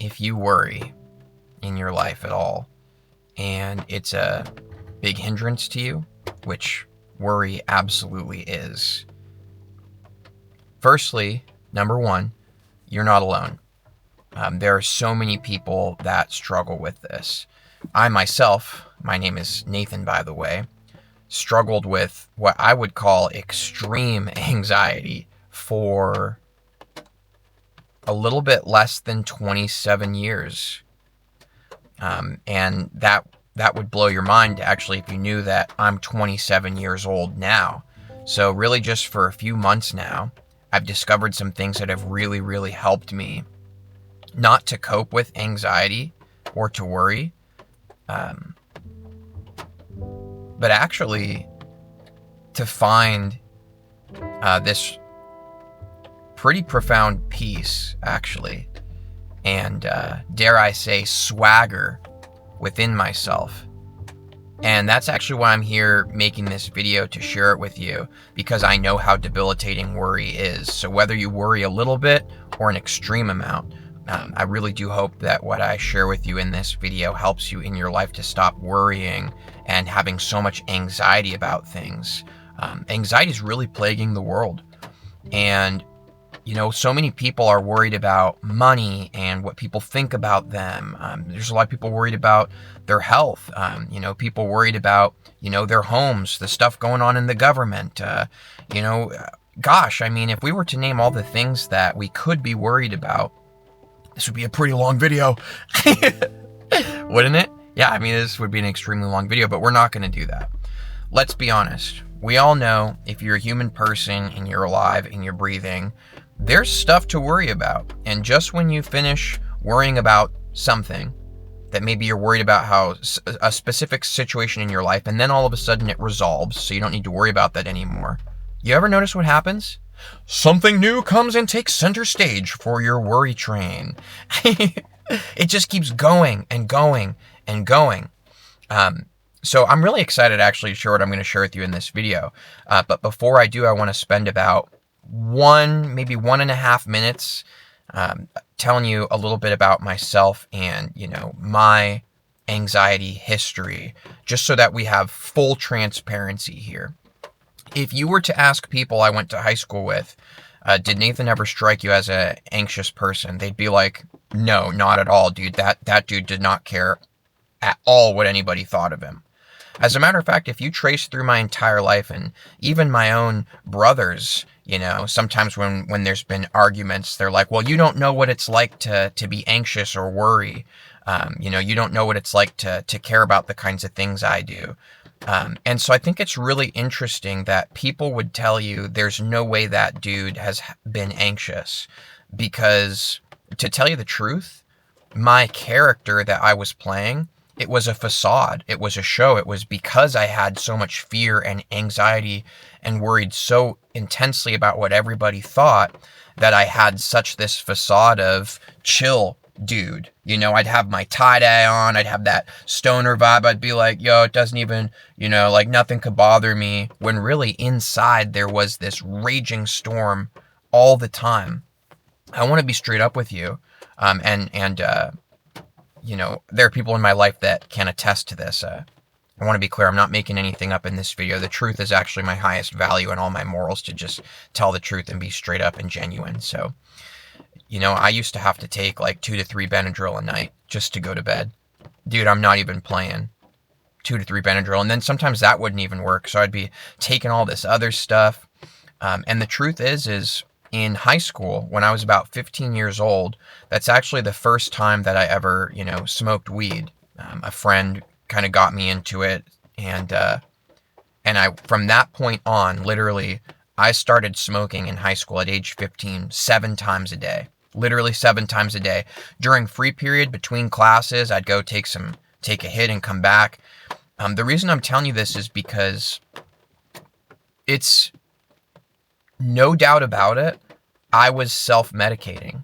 if you worry in your life at all, and it's a big hindrance to you, which worry absolutely is, firstly, number one, you're not alone. There are so many people that struggle with this. I myself, my name is Nathan, by the way, struggled with what I would call extreme anxiety for a little bit less than 27 years. And that would blow your mind, actually, if you knew that I'm 27 years old now. So really just for a few months now, I've discovered some things that have really, really helped me not to cope with anxiety or to worry, but actually to find this pretty profound peace, actually, and dare I say, swagger within myself. And that's actually why I'm here making this video, to share it with you, because I know how debilitating worry is. So whether you worry a little bit or an extreme amount, I really do hope that what I share with you in this video helps you in your life to stop worrying and having so much anxiety about things. Anxiety is really plaguing the world. And so many people are worried about money and what people think about them. There's a lot of people worried about their health. People worried about, their homes, the stuff going on in the government. Gosh, if we were to name all the things that we could be worried about, this would be a pretty long video, wouldn't it? Yeah, this would be an extremely long video, but we're not going to do that. Let's be honest. We all know if you're a human person and you're alive and you're breathing, there's stuff to worry about. And just when you finish worrying about something, that maybe you're worried about how a specific situation in your life, and then all of a sudden it resolves, so you don't need to worry about that anymore. You ever notice what happens? Something new comes and takes center stage for your worry train. It just keeps going and going and going. So I'm really excited actually to share what I'm going to share with you in this video. But before I do, I want to spend about maybe 1.5 minutes telling you a little bit about myself and, my anxiety history, just so that we have full transparency here. If you were to ask people I went to high school with, did Nathan ever strike you as an anxious person? They'd be like, no, not at all, dude. That dude did not care at all what anybody thought of him. As a matter of fact, if you trace through my entire life, and even my own brothers, sometimes when there's been arguments, they're like, well, you don't know what it's like to be anxious or worry. You don't know what it's like to care about the kinds of things I do. And so I think it's really interesting that people would tell you there's no way that dude has been anxious, because to tell you the truth, my character that I was playing, it was a facade. It was a show. It was because I had so much fear and anxiety and worried so intensely about what everybody thought that I had such this facade of chill dude. I'd have my tie-dye on. I'd have that stoner vibe. I'd be like, yo, it doesn't even, like nothing could bother me. When really inside there was this raging storm all the time. I want to be straight up with you. There are people in my life that can attest to this. I want to be clear, I'm not making anything up in this video. The truth is actually my highest value, and all my morals to just tell the truth and be straight up and genuine. So, I used to have to take like 2 to 3 Benadryl a night just to go to bed. Dude, I'm not even playing. 2 to 3 Benadryl. And then sometimes that wouldn't even work. So I'd be taking all this other stuff. And the truth is in high school, when I was about 15 years old, that's actually the first time that I ever, smoked weed. A friend kind of got me into it, and I, from that point on, literally, I started smoking in high school at age 15, 7 times a day. Literally 7 times a day. During free period between classes, I'd go take a hit and come back. The reason I'm telling you this is because it's no doubt about it, I was self-medicating.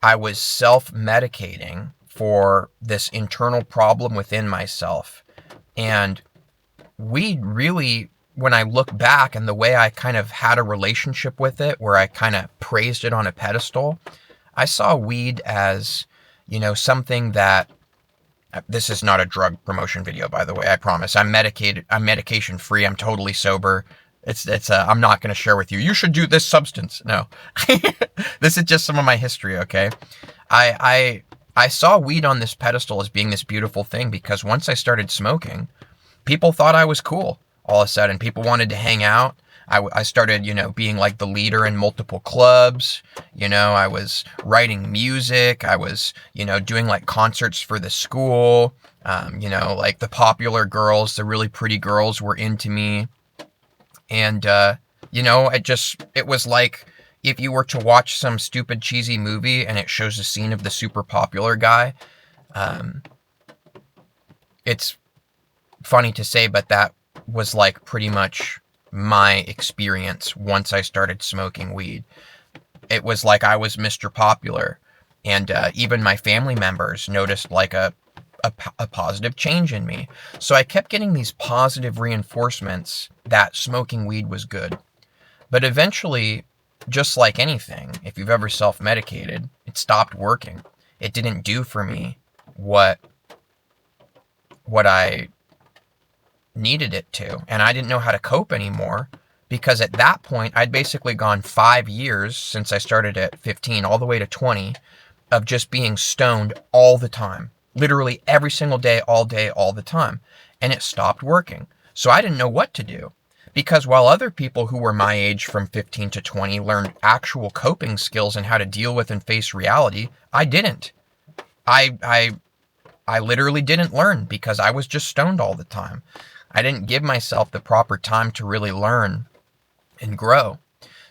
I was self-medicating for this internal problem within myself. And weed really, when I look back and the way I kind of had a relationship with it, where I kind of praised it on a pedestal, I saw weed as, something that, this is not a drug promotion video, by the way, I promise. I'm medicated, I'm medication free, I'm totally sober. I'm not going to share with you, you should do this substance. No. This is just some of my history, okay? I saw weed on this pedestal as being this beautiful thing because once I started smoking, people thought I was cool. All of a sudden, people wanted to hang out. I started, being like the leader in multiple clubs. I was writing music. I was, doing like concerts for the school. Like the popular girls, the really pretty girls were into me. And, it was like if you were to watch some stupid cheesy movie and it shows a scene of the super popular guy. It's funny to say, but that was like pretty much my experience once I started smoking weed. It was like I was Mr. Popular, and even my family members noticed like a positive change in me. So I kept getting these positive reinforcements that smoking weed was good. But eventually, just like anything, if you've ever self-medicated, it stopped working. It didn't do for me what I needed it to, and I didn't know how to cope anymore, because at that point I'd basically gone 5 years since I started at 15 all the way to 20 of just being stoned all the time, literally every single day, all the time, and it stopped working. So I didn't know what to do, because while other people who were my age from 15 to 20 learned actual coping skills and how to deal with and face reality, I didn't. I literally didn't learn because I was just stoned all the time. I didn't give myself the proper time to really learn and grow.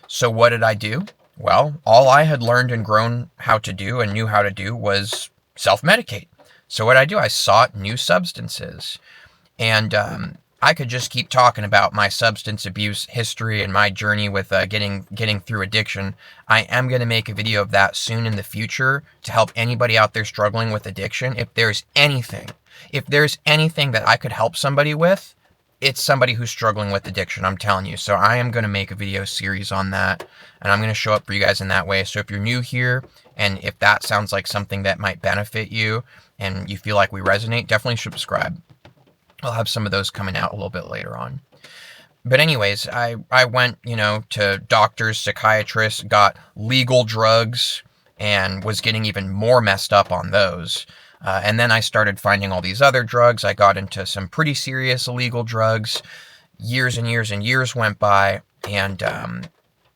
So what did I do? Well, all I had learned and grown how to do and knew how to do was self-medicate. So what did I do? I sought new substances. And I could just keep talking about my substance abuse history and my journey with getting through addiction. I am going to make a video of that soon in the future to help anybody out there struggling with addiction. If there's anything that I could help somebody with, it's somebody who's struggling with addiction, I'm telling you. So I am going to make a video series on that, and I'm going to show up for you guys in that way. So if you're new here, and if that sounds like something that might benefit you, and you feel like we resonate, definitely subscribe. I'll have some of those coming out a little bit later on. But anyways, I went, to doctors, psychiatrists, got legal drugs, and was getting even more messed up on those. And then I started finding all these other drugs. I got into some pretty serious illegal drugs. Years and years and years went by, and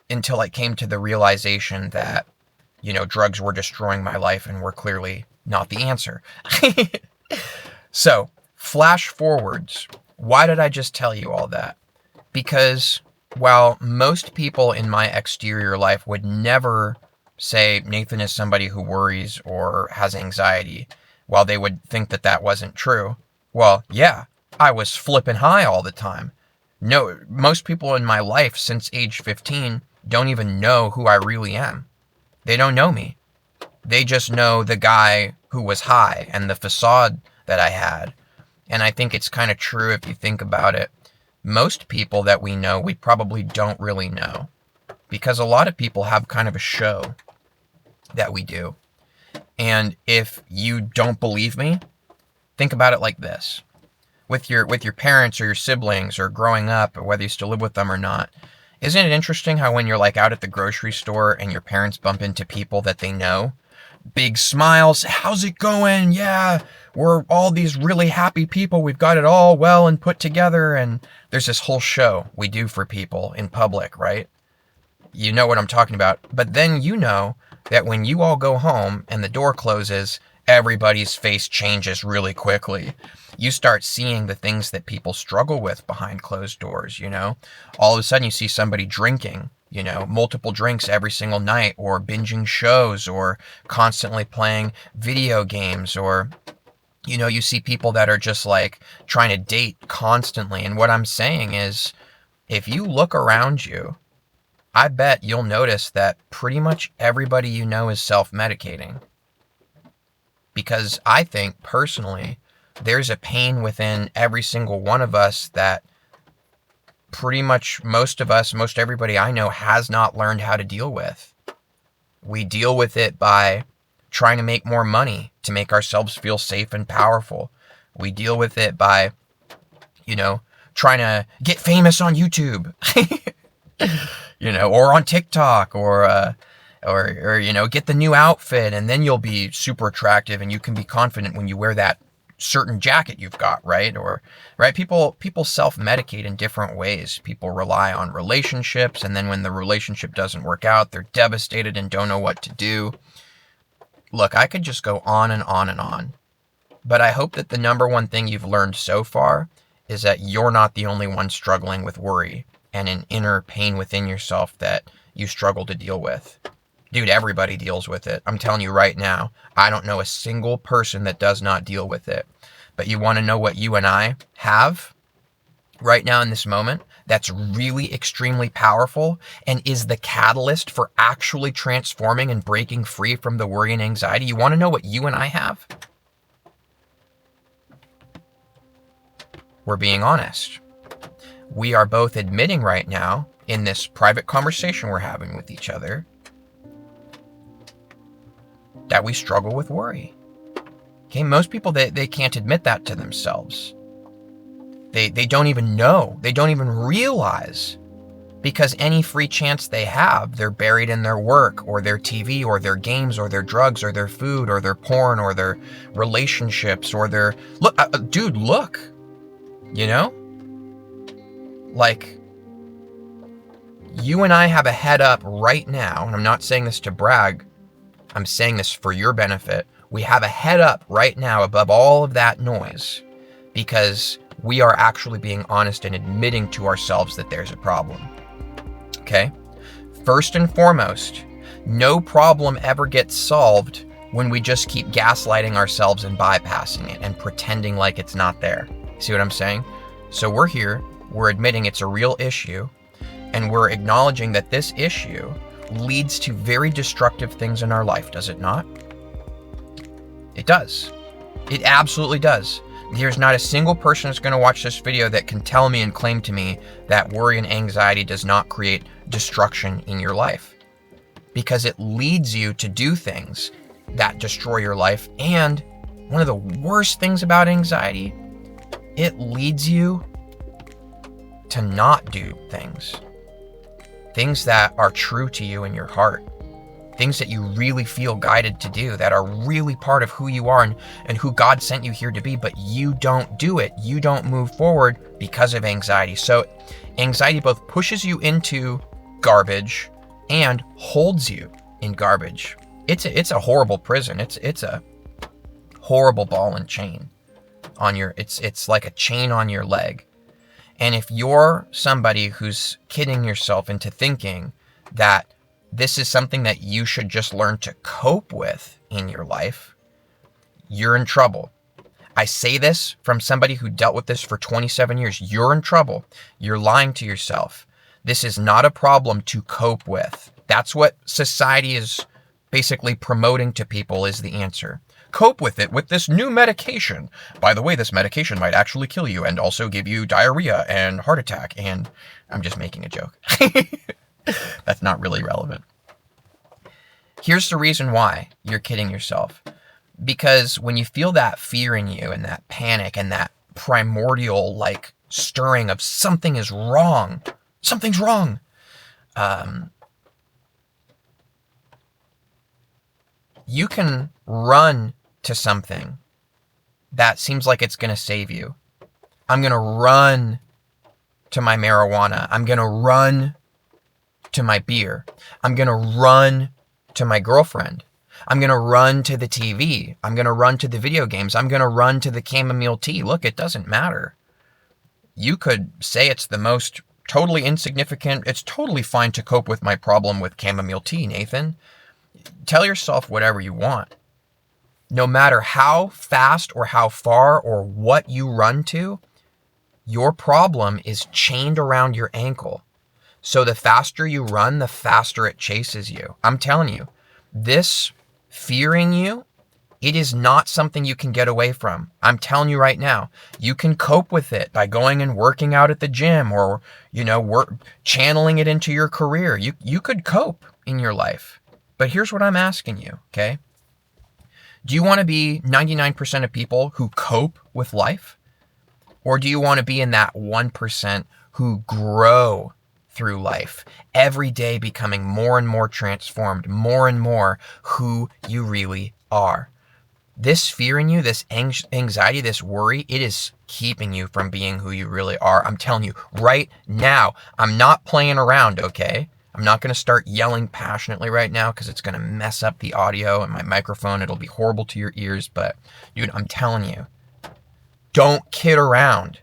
until I came to the realization that, drugs were destroying my life and were clearly not the answer. So, flash forwards. Why did I just tell you all that? Because while most people in my exterior life would never say Nathan is somebody who worries or has anxiety, while they would think that that wasn't true, well, yeah, I was flipping high all the time. No, most people in my life since age 15 don't even know who I really am. They don't know me. They just know the guy who was high and the facade that I had. And I think it's kind of true if you think about it. Most people that we know, we probably don't really know. Because a lot of people have kind of a show that we do. And if you don't believe me, think about it like this. With your parents or your siblings or growing up, or whether you still live with them or not, isn't it interesting how when you're like out at the grocery store and your parents bump into people that they know, big smiles, how's it going? Yeah, we're all these really happy people. We've got it all well and put together. And there's this whole show we do for people in public, right? You know what I'm talking about. But then you know that when you all go home and the door closes, everybody's face changes really quickly. You start seeing the things that people struggle with behind closed doors, All of a sudden you see somebody drinking, multiple drinks every single night, or binging shows, or constantly playing video games, or, you see people that are just like trying to date constantly. And what I'm saying is, if you look around you, I bet you'll notice that pretty much everybody you know is self-medicating. Because I think, personally, there's a pain within every single one of us that pretty much most everybody I know has not learned how to deal with. We deal with it by trying to make more money to make ourselves feel safe and powerful. We deal with it by, trying to get famous on YouTube, or on TikTok, or get the new outfit, and then you'll be super attractive and you can be confident when you wear that certain jacket you've got, right? People self-medicate in different ways. People rely on relationships, and then when the relationship doesn't work out, they're devastated and don't know what to do. Look, I could just go on and on and on, but I hope that the number one thing you've learned so far is that you're not the only one struggling with worry and an inner pain within yourself that you struggle to deal with. Dude, everybody deals with it. I'm telling you right now, I don't know a single person that does not deal with it. But you want to know what you and I have right now in this moment that's really extremely powerful and is the catalyst for actually transforming and breaking free from the worry and anxiety? You want to know what you and I have? We're being honest. We are both admitting right now in this private conversation we're having with each other that we struggle with worry. Okay, most people, they can't admit that to themselves. They don't even know. They don't even realize, because any free chance they have, they're buried in their work or their TV or their games or their drugs or their food or their porn or their relationships or their... Look, dude, look. Like, you and I have a head up right now, and I'm not saying this to brag, I'm saying this for your benefit. We have a head up right now above all of that noise because we are actually being honest and admitting to ourselves that there's a problem. Okay? First and foremost, no problem ever gets solved when we just keep gaslighting ourselves and bypassing it and pretending like it's not there. See what I'm saying? So we're here, we're admitting it's a real issue, and we're acknowledging that this issue leads to very destructive things in our life, does it not? It does. It absolutely does. There's not a single person that's going to watch this video that can tell me and claim to me that worry and anxiety does not create destruction in your life, because it leads you to do things that destroy your life. And one of the worst things about anxiety, it leads you to not do things that are true to you in your heart, things that you really feel guided to do, that are really part of who you are and who God sent you here to be, but you don't do it. You don't move forward because of anxiety. So anxiety both pushes you into garbage and holds you in garbage. It's a horrible prison. It's a horrible ball and chain on your, it's like a chain on your leg. And if you're somebody who's kidding yourself into thinking that this is something that you should just learn to cope with in your life, you're in trouble. I say this from somebody who dealt with this for 27 years. You're in trouble. You're lying to yourself. This is not a problem to cope with. That's what society is basically promoting to people is the answer. Cope with it with this new medication. By the way, this medication might actually kill you and also give you diarrhea and heart attack. And I'm just making a joke. That's not really relevant. Here's the reason why you're kidding yourself. Because when you feel that fear in you and that panic and that primordial like stirring of something is wrong, something's wrong, you can run to something that seems like it's going to save you. I'm going to run to my marijuana. I'm going to run to my beer. I'm going to run to my girlfriend. I'm going to run to the TV. I'm going to run to the video games. I'm going to run to the chamomile tea. Look, it doesn't matter. You could say it's the most totally insignificant. It's totally fine to cope with my problem with chamomile tea, Nathan. Tell yourself whatever you want. No matter how fast or how far or what you run to, your problem is chained around your ankle. So the faster you run, the faster it chases you. I'm telling you, this fearing you, it is not something you can get away from. I'm telling you right now, you can cope with it by going and working out at the gym or, channeling it into your career. You could cope in your life. But here's what I'm asking you, okay? Do you want to be 99% of people who cope with life? Or do you want to be in that 1% who grow through life, every day becoming more and more transformed, more and more who you really are? This fear in you, this anxiety, this worry, it is keeping you from being who you really are. I'm telling you right now, I'm not playing around, okay? I'm not going to start yelling passionately right now because it's going to mess up the audio and my microphone. It'll be horrible to your ears. But dude, I'm telling you, don't kid around.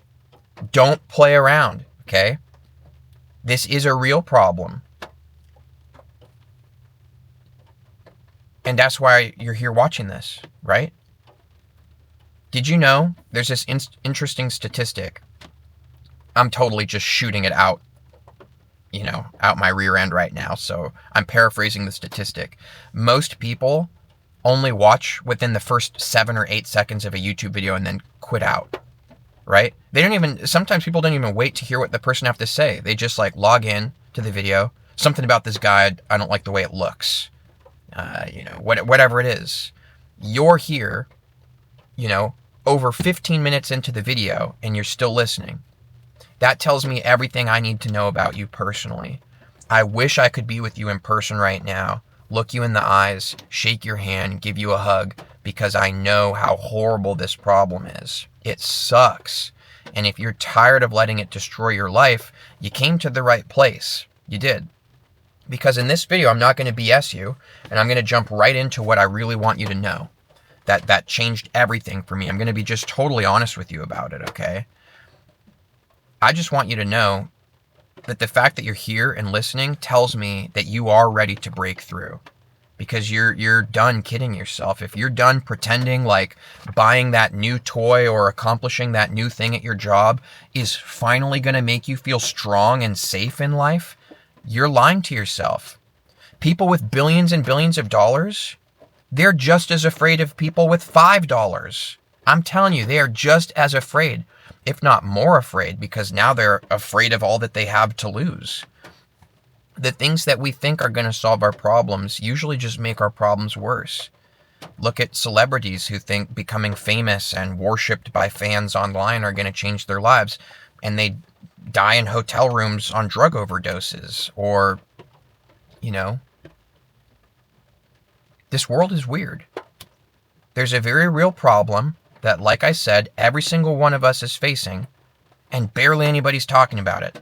Don't play around, okay? This is a real problem. And that's why you're here watching this, right? Did you know there's this interesting statistic? I'm totally just shooting it out, out my rear end right now. So I'm paraphrasing the statistic. Most people only watch within the first 7 or 8 seconds of a YouTube video and then quit out, right? Sometimes people don't even wait to hear what the person have to say. They just log in to the video. Something about this guy, I don't like the way it looks. Whatever it is. You're here, over 15 minutes into the video and you're still listening. That tells me everything I need to know about you personally. I wish I could be with you in person right now, look you in the eyes, shake your hand, give you a hug, because I know how horrible this problem is. It sucks. And if you're tired of letting it destroy your life, you came to the right place. You did. Because in this video, I'm not going to BS you, and I'm going to jump right into what I really want you to know. That changed everything for me. I'm going to be just totally honest with you about it, okay? I just want you to know that the fact that you're here and listening tells me that you are ready to break through. Because you're done kidding yourself. If you're done pretending like buying that new toy or accomplishing that new thing at your job is finally going to make you feel strong and safe in life, you're lying to yourself. People with billions and billions of dollars, they're just as afraid of people with $5. I'm telling you, they are just as afraid, if not more afraid, because now they're afraid of all that they have to lose. The things that we think are going to solve our problems usually just make our problems worse. Look at celebrities who think becoming famous and worshipped by fans online are going to change their lives, and they die in hotel rooms on drug overdoses, or, this world is weird. There's a very real problem that, like I said, every single one of us is facing, and barely anybody's talking about it.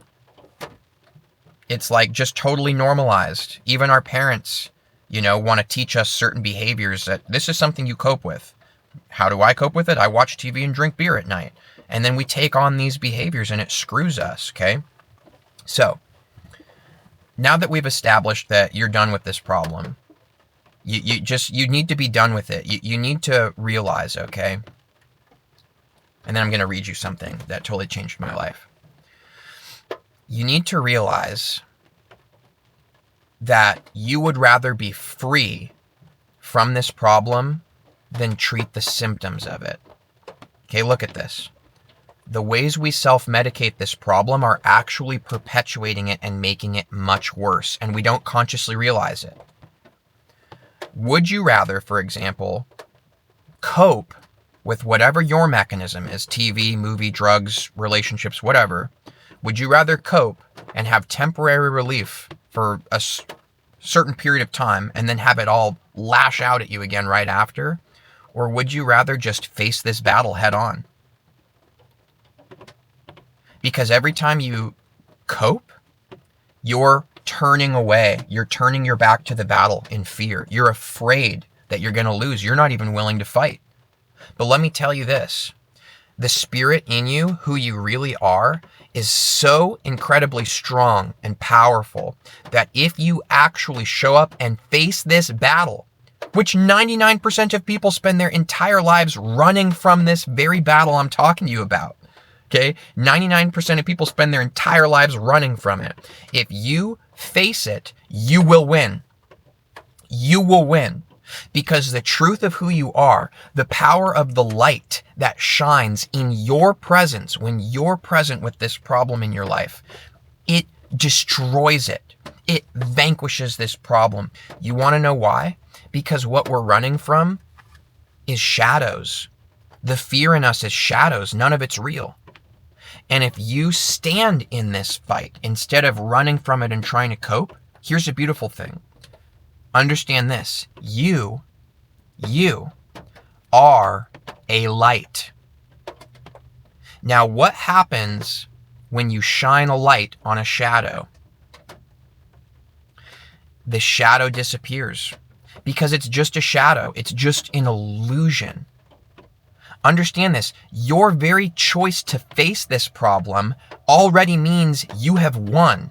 It's just totally normalized. Even our parents, want to teach us certain behaviors that this is something you cope with. How do I cope with it? I watch TV and drink beer at night. And then we take on these behaviors and it screws us, okay? So, now that we've established that you're done with this problem, you need to be done with it. You need to realize, okay? And then I'm going to read you something that totally changed my life. You need to realize that you would rather be free from this problem than treat the symptoms of it. Okay, look at this. The ways we self-medicate this problem are actually perpetuating it and making it much worse, and we don't consciously realize it. Would you rather, for example, cope with whatever your mechanism is, TV, movie, drugs, relationships, whatever? Would you rather cope and have temporary relief for a certain period of time and then have it all lash out at you again right after? Or would you rather just face this battle head on? Because every time you cope, you're turning away. You're turning your back to the battle in fear. You're afraid that you're going to lose. You're not even willing to fight. But let me tell you this. The spirit in you, who you really are, is so incredibly strong and powerful that if you actually show up and face this battle, which 99% of people spend their entire lives running from this very battle I'm talking to you about, okay? 99% of people spend their entire lives running from it. If you face it, you will win. You will win. Because the truth of who you are, the power of the light that shines in your presence when you're present with this problem in your life, it destroys it. It vanquishes this problem. You want to know why? Because what we're running from is shadows. The fear in us is shadows. None of it's real. And if you stand in this fight instead of running from it and trying to cope, here's a beautiful thing. Understand this. You are a light. Now, what happens when you shine a light on a shadow? The shadow disappears because it's just a shadow. It's just an illusion. Understand this. Your very choice to face this problem already means you have won,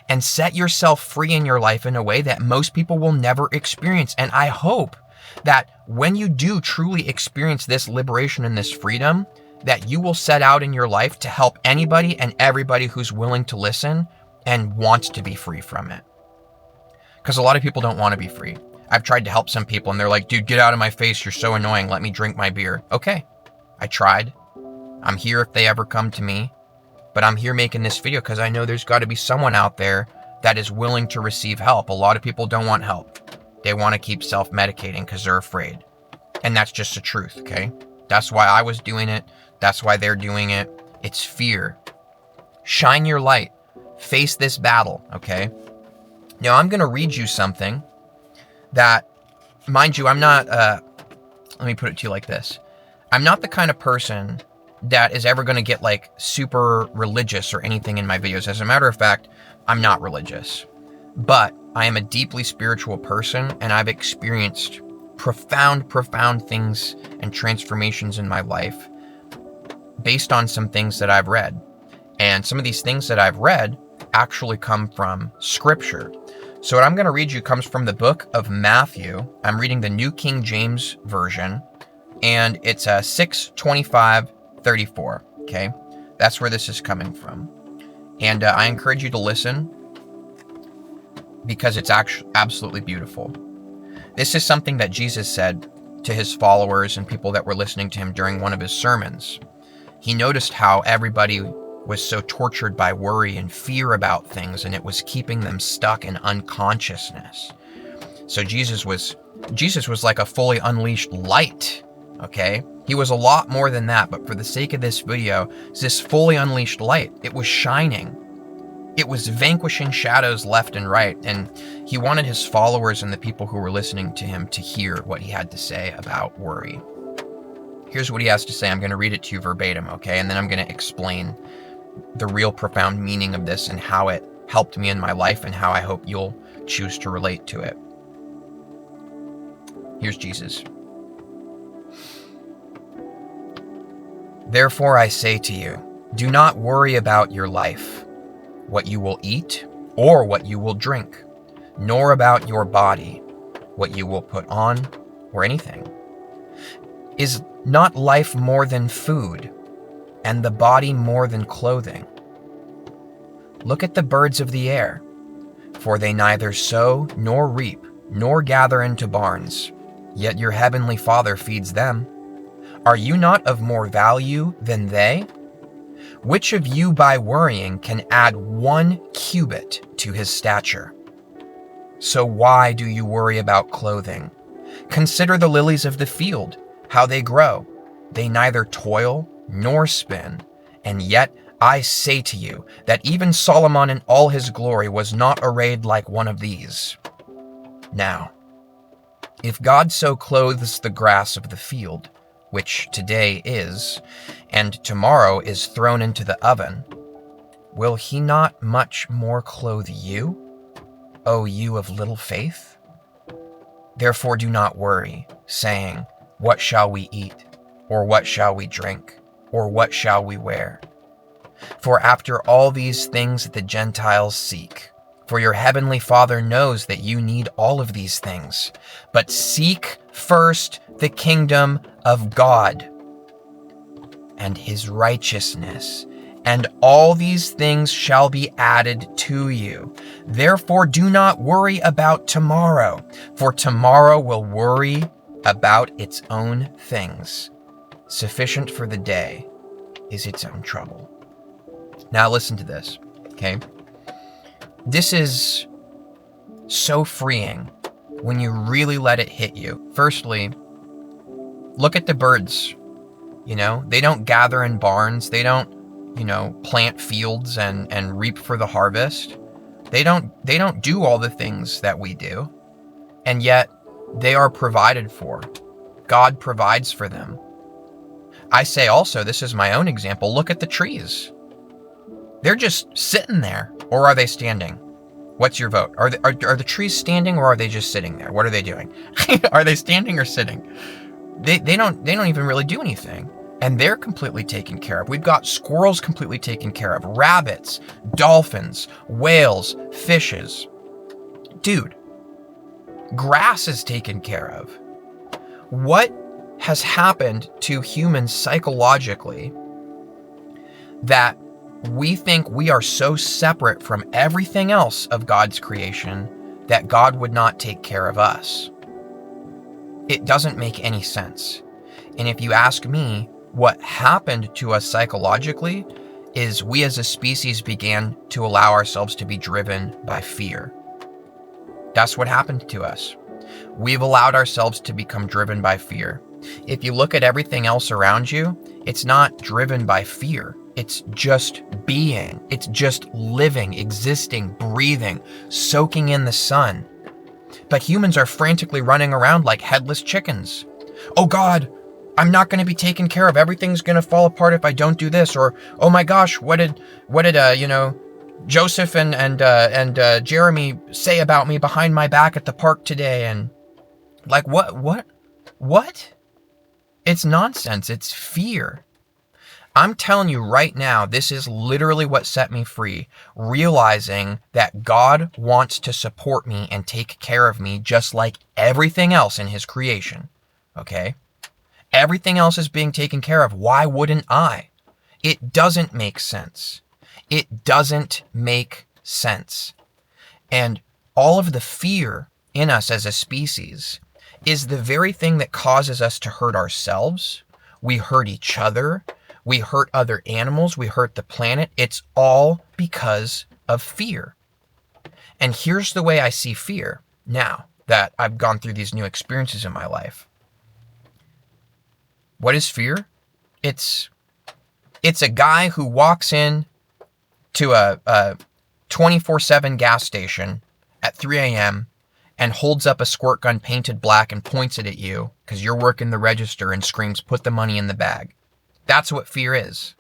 and set yourself free in your life in a way that most people will never experience. And I hope that when you do truly experience this liberation and this freedom, that you will set out in your life to help anybody and everybody who's willing to listen and wants to be free from it. Because a lot of people don't want to be free. I've tried to help some people and they're like, dude, get out of my face. You're so annoying. Let me drink my beer. Okay, I tried. I'm here if they ever come to me. But I'm here making this video because I know there's got to be someone out there that is willing to receive help. A lot of people don't want help. They want to keep self-medicating because they're afraid. And that's just the truth, okay? That's why I was doing it. That's why they're doing it. It's fear. Shine your light. Face this battle, okay? Now, I'm going to read you something that, mind you, I'm not, let me put it to you like this. I'm not the kind of person that is ever going to get like super religious or anything in my videos. As a matter of fact, I'm not religious, but I am a deeply spiritual person, and I've experienced profound things and transformations in my life based on some things that I've read. And some of these things that I've read actually come from scripture. So what I'm going to read you comes from the book of Matthew. I'm reading the New King James Version, and it's 6:25-34. Okay, that's where this is coming from. And I encourage you to listen because it's actually absolutely beautiful. This is something that Jesus said to his followers and people that were listening to him during one of his sermons. He noticed how everybody was so tortured by worry and fear about things, and it was keeping them stuck in unconsciousness. So Jesus was like a fully unleashed light, okay? He was a lot more than that, but for the sake of this video, it's this fully unleashed light. It was shining. It was vanquishing shadows left and right, and he wanted his followers and the people who were listening to him to hear what he had to say about worry. Here's what he has to say. I'm going to read it to you verbatim, okay? And then I'm going to explain the real profound meaning of this and how it helped me in my life and how I hope you'll choose to relate to it. Here's Jesus. Therefore I say to you, do not worry about your life, what you will eat or what you will drink, nor about your body, what you will put on or anything. Is not life more than food, and the body more than clothing? Look at the birds of the air, for they neither sow nor reap nor gather into barns, yet your heavenly Father feeds them. Are you not of more value than they? Which of you by worrying can add 1 cubit to his stature? So why do you worry about clothing? Consider the lilies of the field, how they grow. They neither toil nor spin, and yet I say to you that even Solomon in all his glory was not arrayed like one of these. Now, if God so clothes the grass of the field, which today is, and tomorrow is thrown into the oven, will he not much more clothe you, O you of little faith? Therefore do not worry, saying, what shall we eat? Or what shall we drink? Or what shall we wear? For after all these things the Gentiles seek. For your heavenly Father knows that you need all of these things. But seek first the kingdom of God and his righteousness, and all these things shall be added to you. Therefore do not worry about tomorrow, for tomorrow will worry about its own things. Sufficient for the day is its own trouble. Now listen to this, okay? This is so freeing when you really let it hit you. Firstly, Look at the birds. They don't gather in barns. They don't, plant fields and reap for the harvest. They don't do all the things that we do. And yet they are provided for. God provides for them. I say also, this is my own example, look at the trees. They're just sitting there, or are they standing? What's your vote? Are the trees standing, or are they just sitting there? What are they doing? Are they standing or sitting? They don't even really do anything. And they're completely taken care of. We've got squirrels completely taken care of, rabbits, dolphins, whales, fishes. Dude, grass is taken care of. What has happened to humans psychologically that we think we are so separate from everything else of God's creation that God would not take care of us? It doesn't make any sense. And if you ask me, what happened to us psychologically is we as a species began to allow ourselves to be driven by fear. That's what happened to us. We've allowed ourselves to become driven by fear. If you look at everything else around you, it's not driven by fear. It's just being. It's just living, existing, breathing, soaking in the sun. But humans are frantically running around like headless chickens. Oh God, I'm not going to be taken care of. Everything's going to fall apart if I don't do this. Or, oh my gosh, what did Joseph and Jeremy say about me behind my back at the park today? And like, what? It's nonsense. It's fear. I'm telling you right now, this is literally what set me free. Realizing that God wants to support me and take care of me just like everything else in his creation. Okay? Everything else is being taken care of. Why wouldn't I? It doesn't make sense. It doesn't make sense. And all of the fear in us as a species is the very thing that causes us to hurt ourselves. We hurt each other. We hurt other animals. We hurt the planet. It's all because of fear. And here's the way I see fear now that I've gone through these new experiences in my life. What is fear? It's a guy who walks in to a 24/7 gas station at 3 a.m. and holds up a squirt gun painted black and points it at you because you're working the register and screams, "Put the money in the bag." That's what fear is.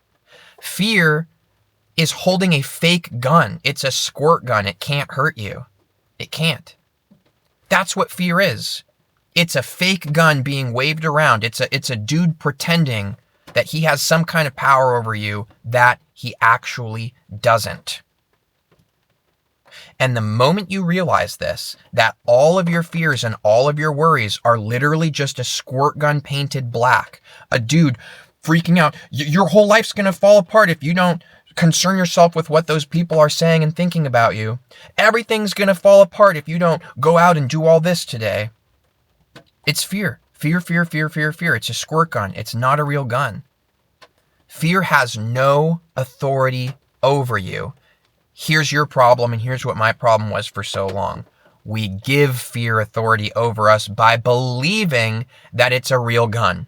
Fear is holding a fake gun. It's a squirt gun. It can't hurt you. It can't. That's what fear is. It's a fake gun being waved around. It's a dude pretending that he has some kind of power over you that he actually doesn't. And the moment you realize this, that all of your fears and all of your worries are literally just a squirt gun painted black, a dude freaking out, your whole life's going to fall apart if you don't concern yourself with what those people are saying and thinking about you. Everything's going to fall apart if you don't go out and do all this today. It's fear. Fear. It's a squirt gun. It's not a real gun. Fear has no authority over you. Here's your problem, and here's what my problem was for so long. We give fear authority over us by believing that it's a real gun.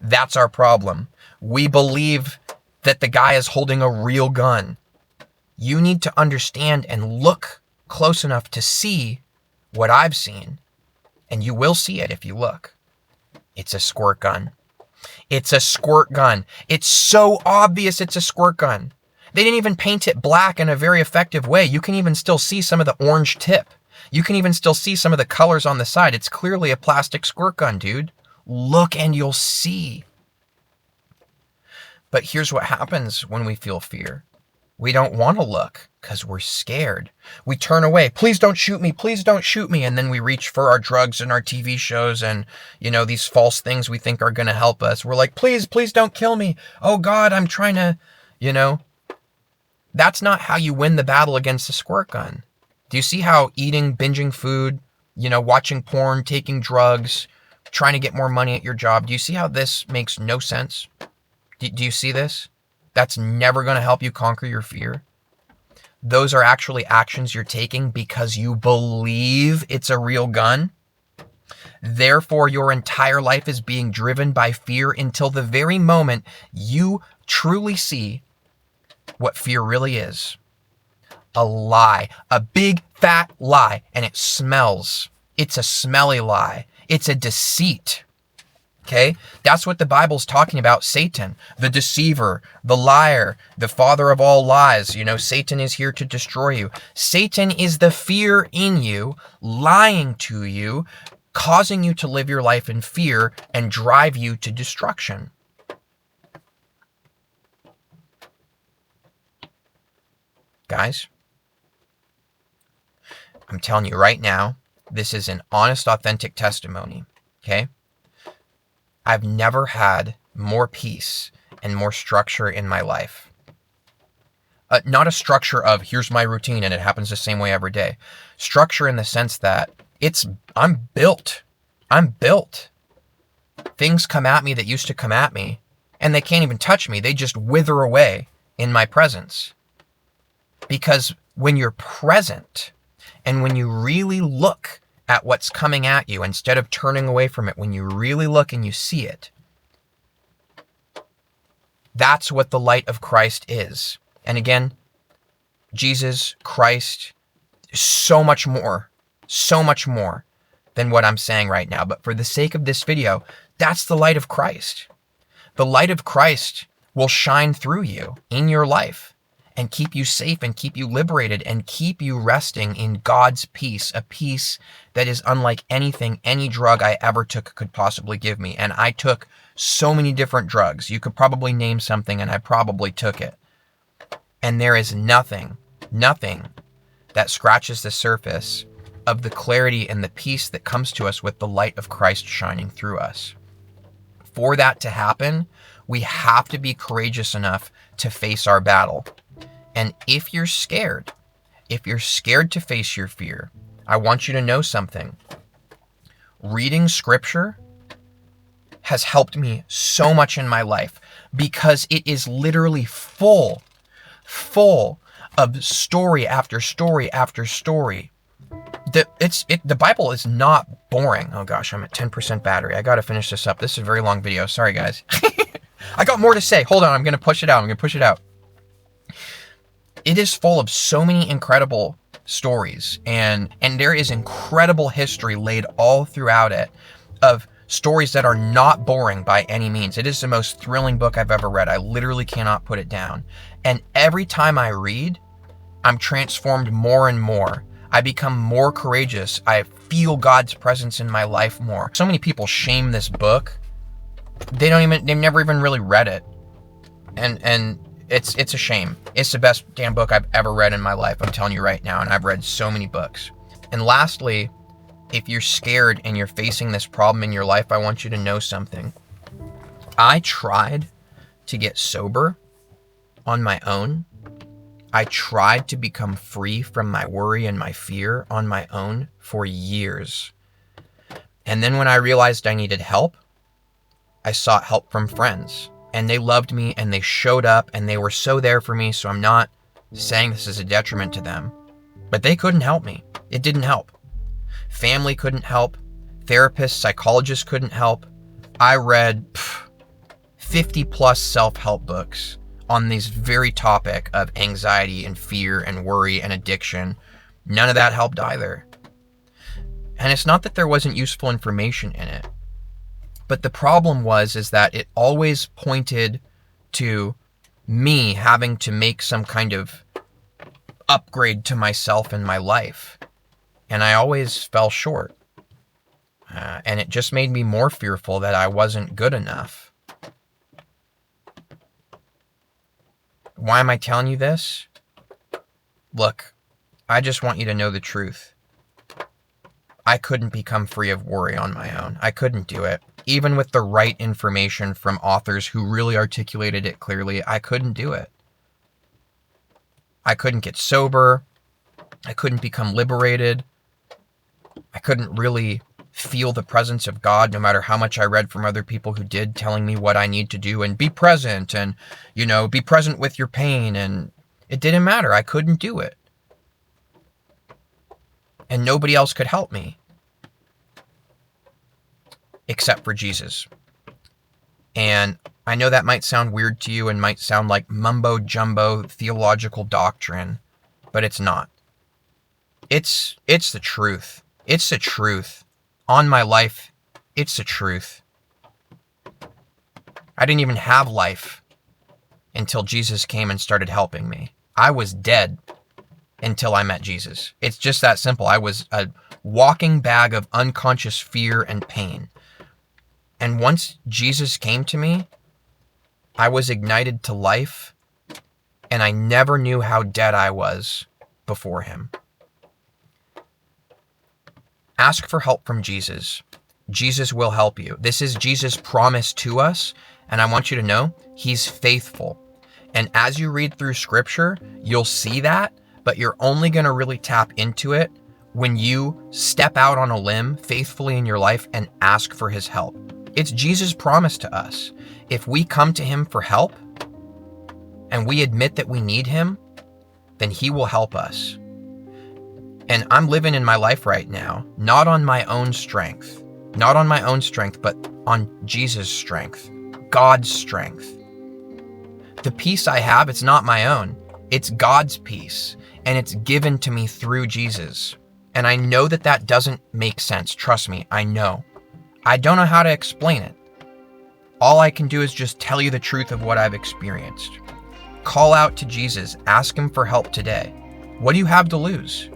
That's our problem. We believe that the guy is holding a real gun. You need to understand and look close enough to see what I've seen. And you will see it if you look. It's a squirt gun. It's a squirt gun. It's so obvious it's a squirt gun. They didn't even paint it black in a very effective way. You can even still see some of the orange tip. You can even still see some of the colors on the side. It's clearly a plastic squirt gun, dude. Look and you'll see. But here's what happens when we feel fear. We don't want to look because we're scared. We turn away. Please don't shoot me. Please don't shoot me. And then we reach for our drugs and our TV shows and, these false things we think are going to help us. We're like, please don't kill me. Oh God, I'm trying to, That's not how you win the battle against a squirt gun. Do you see how eating, binging food, watching porn, taking drugs, trying to get more money at your job, do you see how this makes no sense? Do you see this? That's never going to help you conquer your fear. Those are actually actions you're taking because you believe it's a real gun. Therefore, your entire life is being driven by fear until the very moment you truly see what fear really is. A lie, a big fat lie, and it smells. It's a smelly lie. It's a deceit. Okay? That's what the Bible's talking about. Satan, the deceiver, the liar, the father of all lies. Satan is here to destroy you. Satan is the fear in you, lying to you, causing you to live your life in fear and drive you to destruction. Guys, I'm telling you right now, this is an honest, authentic testimony, okay? I've never had more peace and more structure in my life. Not a structure of, here's my routine and it happens the same way every day. Structure in the sense that I'm built. Things come at me that used to come at me, and they can't even touch me. They just wither away in my presence. Because when you're present, and when you really look at what's coming at you, instead of turning away from it, when you really look and you see it, that's what the light of Christ is. And again, Jesus, Christ, so much more than what I'm saying right now. But for the sake of this video, that's the light of Christ. The light of Christ will shine through you in your life and keep you safe and keep you liberated and keep you resting in God's peace, a peace that is unlike anything any drug I ever took could possibly give me. And I took so many different drugs. You could probably name something and I probably took it. And there is nothing that scratches the surface of the clarity and the peace that comes to us with the light of Christ shining through us. For that to happen, we have to be courageous enough to face our battle. And if you're scared to face your fear, I want you to know something. Reading scripture has helped me so much in my life because it is literally full of story after story after story. The Bible is not boring. Oh gosh, I'm at 10% battery. I gotta finish this up. This is a very long video. Sorry guys. I got more to say. Hold on, I'm gonna push it out. It is full of so many incredible stories, and there is incredible history laid all throughout it of stories that are not boring by any means. It is the most thrilling book I've ever read. I literally cannot put it down. And every time I read, I'm transformed more and more. I become more courageous. I feel God's presence in my life more. So many people shame this book. They've never even really read it. And it's a shame. It's the best damn book I've ever read in my life. I'm telling you right now. And I've read so many books. And lastly, if you're scared and you're facing this problem in your life, I want you to know something. I tried to get sober on my own. I tried to become free from my worry and my fear on my own for years. And then when I realized I needed help, I sought help from friends. And they loved me and they showed up and they were so there for me. So I'm not saying this is a detriment to them, but they couldn't help me. It didn't help. Family couldn't help. Therapists, psychologists couldn't help. I read 50 plus self-help books on this very topic of anxiety and fear and worry and addiction. None of that helped either. And it's not that there wasn't useful information in it, but the problem is that it always pointed to me having to make some kind of upgrade to myself in my life. And I always fell short. And it just made me more fearful that I wasn't good enough. Why am I telling you this? Look, I just want you to know the truth. I couldn't become free of worry on my own. I couldn't do it. Even with the right information from authors who really articulated it clearly, I couldn't do it. I couldn't get sober. I couldn't become liberated. I couldn't really feel the presence of God no matter how much I read from other people who did, telling me what I need to do and be present and, be present with your pain. And it didn't matter. I couldn't do it. And nobody else could help me. except for Jesus. And I know that might sound weird to you and might sound like mumbo jumbo theological doctrine, but it's not. It's the truth. It's the truth. On my life, it's the truth. I didn't even have life until Jesus came and started helping me. I was dead until I met Jesus. It's just that simple. I was a walking bag of unconscious fear and pain. And once Jesus came to me, I was ignited to life, and I never knew how dead I was before him. Ask for help from Jesus. Jesus will help you. This is Jesus' promise to us, and I want you to know he's faithful. And as you read through scripture, you'll see that, but you're only going to really tap into it when you step out on a limb faithfully in your life and ask for his help. It's Jesus' promise to us. If we come to him for help and we admit that we need him, then he will help us. And I'm living in my life right now, not on my own strength, but on Jesus' strength, God's strength. The peace I have, it's not my own. It's God's peace, and it's given to me through Jesus. And I know that that doesn't make sense. Trust me, I know. I don't know how to explain it. All I can do is just tell you the truth of what I've experienced. Call out to Jesus. Ask him for help today. What do you have to lose?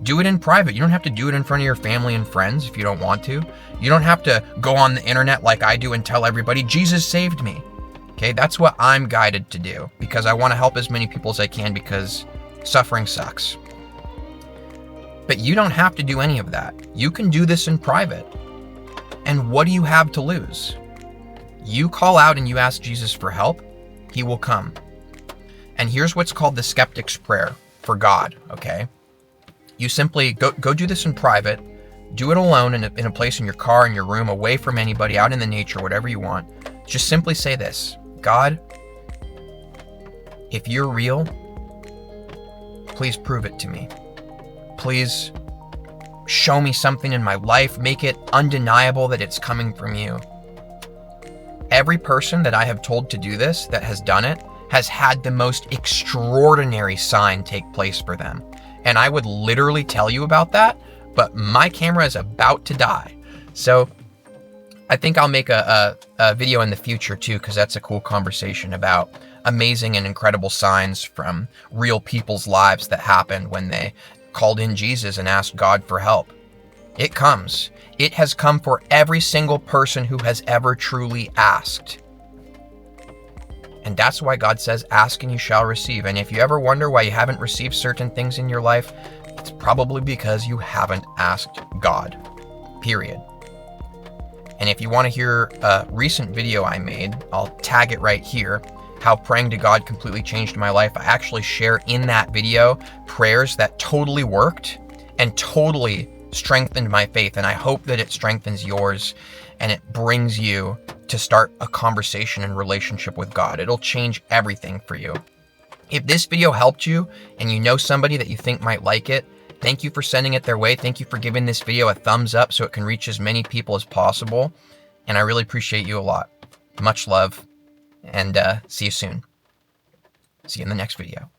Do it in private. You don't have to do it in front of your family and friends if you don't want to. You don't have to go on the internet like I do and tell everybody, Jesus saved me. Okay, that's what I'm guided to do because I want to help as many people as I can because suffering sucks. But you don't have to do any of that. You can do this in private. And what do you have to lose? You call out and you ask Jesus for help, he will come. And here's what's called the skeptic's prayer for God, okay? You simply go do this in private, do it alone in a place in your car, in your room, away from anybody, out in the nature, whatever you want. Just simply say this, God, if you're real, please prove it to me. Please show me something in my life, make it undeniable that it's coming from you. Every person that I have told to do this, that has done it, has had the most extraordinary sign take place for them. And I would literally tell you about that, but my camera is about to die. So I think I'll make a video in the future too, because that's a cool conversation about amazing and incredible signs from real people's lives that happened when they called in Jesus and asked God for help. It comes. It has come for every single person who has ever truly asked. And that's why God says, ask and you shall receive. And if you ever wonder why you haven't received certain things in your life, it's probably because you haven't asked God, period. And if you want to hear a recent video I made, I'll tag it right here, how praying to God completely changed my life. I actually share in that video prayers that totally worked and totally strengthened my faith. And I hope that it strengthens yours and it brings you to start a conversation and relationship with God. It'll change everything for you. If this video helped you and you know somebody that you think might like it, thank you for sending it their way. Thank you for giving this video a thumbs up so it can reach as many people as possible. And I really appreciate you a lot. Much love, and see you soon. See you in the next video.